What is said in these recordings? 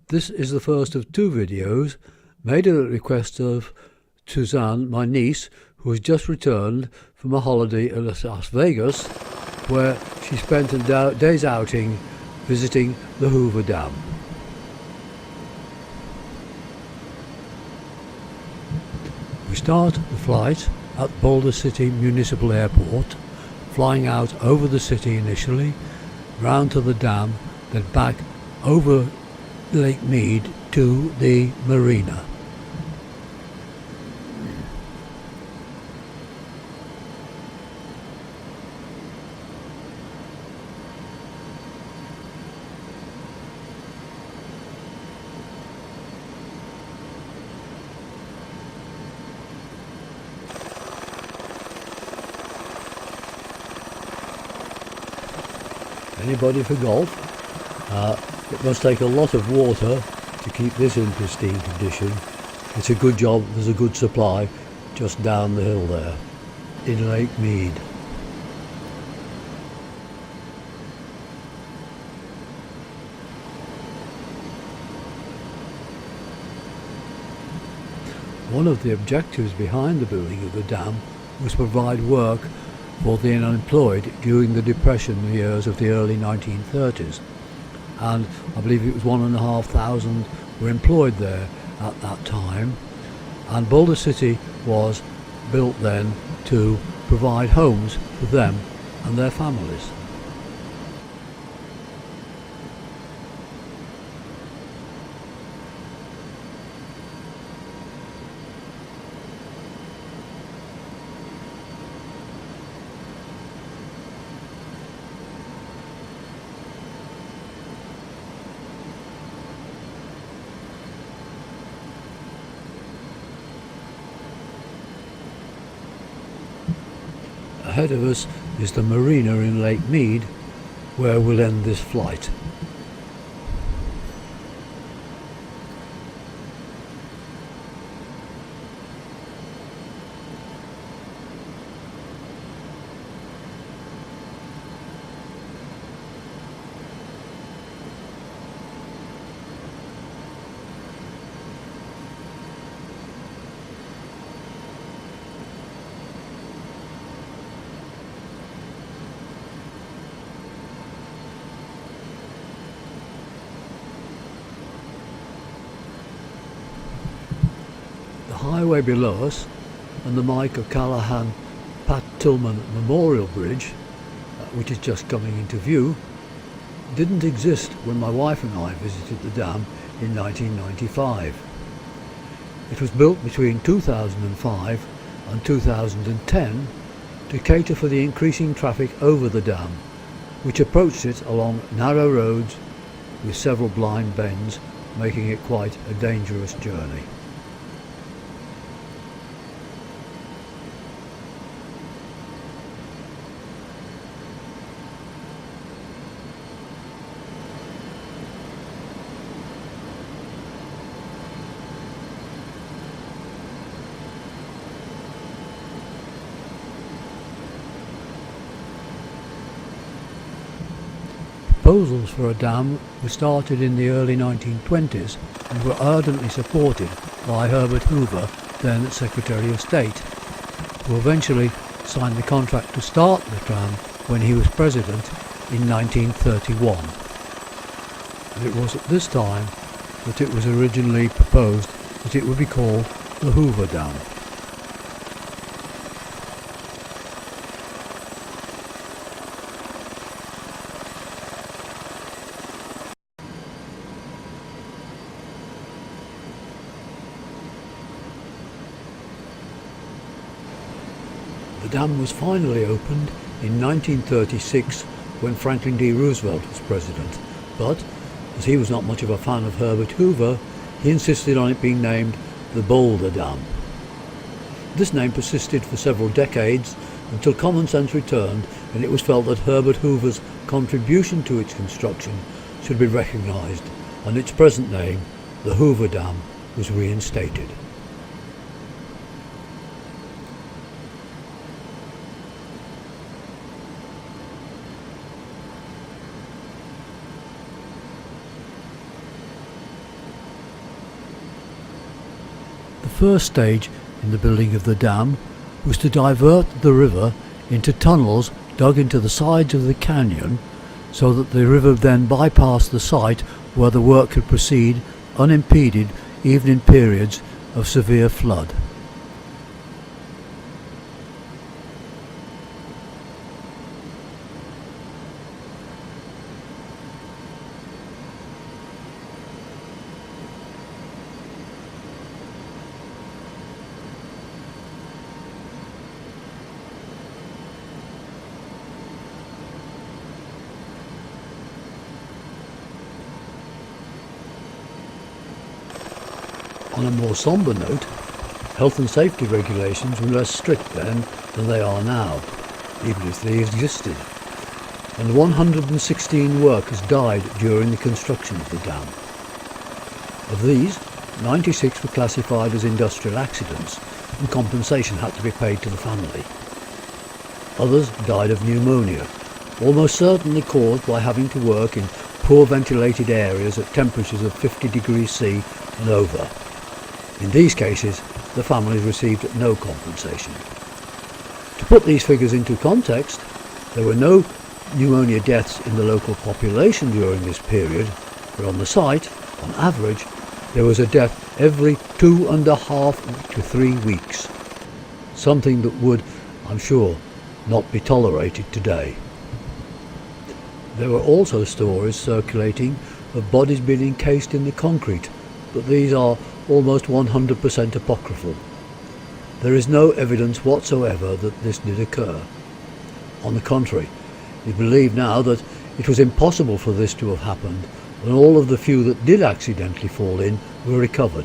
This is the first of two videos made at the request of Suzanne, my niece, who has just returned from a holiday in Las Vegas, where she spent a day's outing visiting the Hoover Dam. We start the flight at Boulder City Municipal Airport, flying out over the city initially, round to the dam, then back over Lake Mead to the marina. Anybody for golf? It must take a lot of water to keep this in pristine condition. It's a good job there's a good supply just down the hill there in Lake Mead. One of the objectives behind the building of the dam was to provide work for the unemployed during the Depression years of the early 1930s, and I believe it was 1,500 were employed there at that time, and Boulder City was built then to provide homes for them and their families. Ahead of us is the marina in Lake Mead, where we'll end this flight. The highway below us and the Mike O'Callaghan Pat Tillman Memorial Bridge, which is just coming into view, didn't exist when my wife and I visited the dam in 1995. It was built between 2005 and 2010 to cater for the increasing traffic over the dam, which approached it along narrow roads with several blind bends, making it quite a dangerous journey. Proposals for a dam were started in the early 1920s and were ardently supported by Herbert Hoover, then Secretary of State, who eventually signed the contract to start the dam when he was President in 1931. And it was at this time that it was originally proposed that it would be called the Hoover Dam. The dam was finally opened in 1936 when Franklin D. Roosevelt was president, but as he was not much of a fan of Herbert Hoover, he insisted on it being named the Boulder Dam. This name persisted for several decades until common sense returned and it was felt that Herbert Hoover's contribution to its construction should be recognised, and its present name, the Hoover Dam, was reinstated. first stage in the building of the dam was to divert the river into tunnels dug into the sides of the canyon so that the river then bypassed the site where the work could proceed unimpeded even in periods of severe flood. On a more sombre note, health and safety regulations were less strict then than they are now, even if they existed, and 116 workers died during the construction of the dam. Of these, 96 were classified as industrial accidents, and compensation had to be paid to the family. Others died of pneumonia, almost certainly caused by having to work in poor ventilated areas at temperatures of 50 degrees C and over. In these cases, the families received no compensation. To put these figures into context, there were no pneumonia deaths in the local population during this period, but on the site, on average, there was a death every 2.5 to 3 weeks. Something that would, I'm sure, not be tolerated today. There were also stories circulating of bodies being encased in the concrete, but these are almost 100% apocryphal. There is no evidence whatsoever that this did occur. On the contrary, it is believed now that it was impossible for this to have happened, and all of the few that did accidentally fall in were recovered.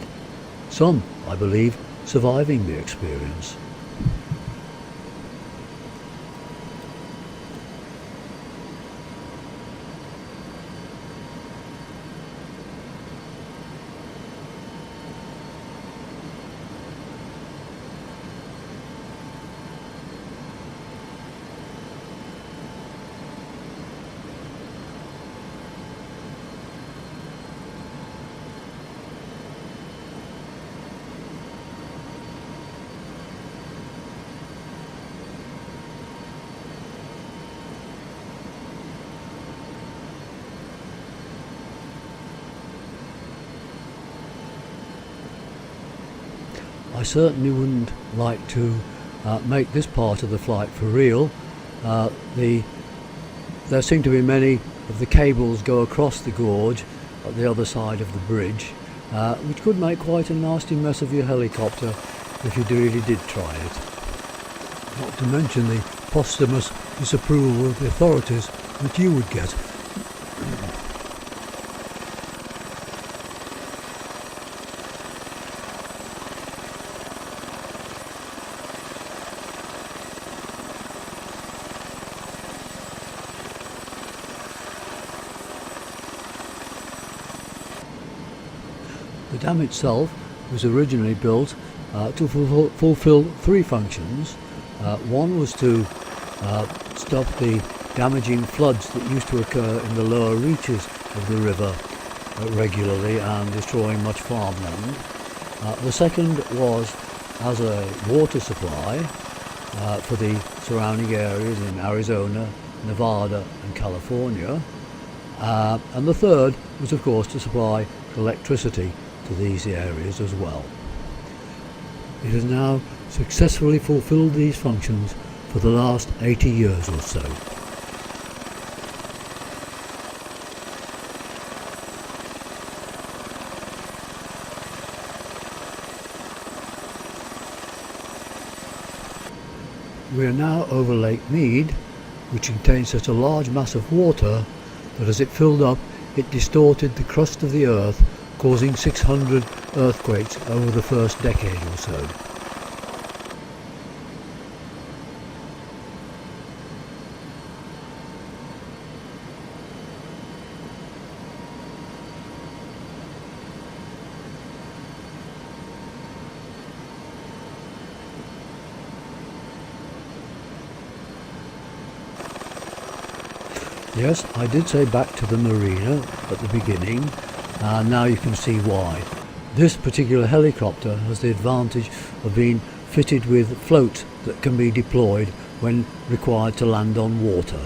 Some, I believe, surviving the experience. I certainly wouldn't like to make this part of the flight for real. There seem to be many of the cables go across the gorge at the other side of the bridge, which could make quite a nasty mess of your helicopter if you really did try it. Not to mention the posthumous disapproval of the authorities that you would get. The dam itself was originally built to fulfill three functions. One was to stop the damaging floods that used to occur in the lower reaches of the river regularly and destroying much farmland. The second was as a water supply for the surrounding areas in Arizona, Nevada and California. And the third was, of course, to supply electricity to these areas as well. It has now successfully fulfilled these functions for the last 80 years or so. We are now over Lake Mead, which contains such a large mass of water that as it filled up, it distorted the crust of the earth, causing 600 earthquakes over the first decade or so. Yes, I did say back to the marina at the beginning, and now you can see why. This particular helicopter has the advantage of being fitted with float that can be deployed when required to land on water.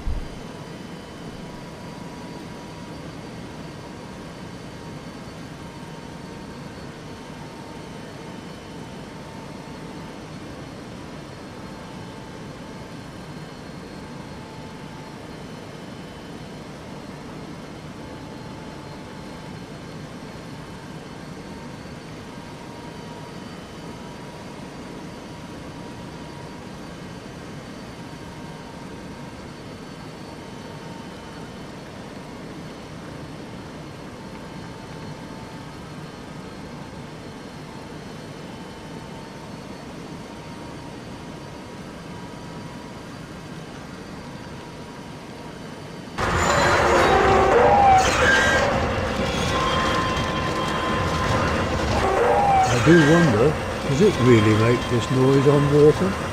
I do wonder, does it really make this noise on water?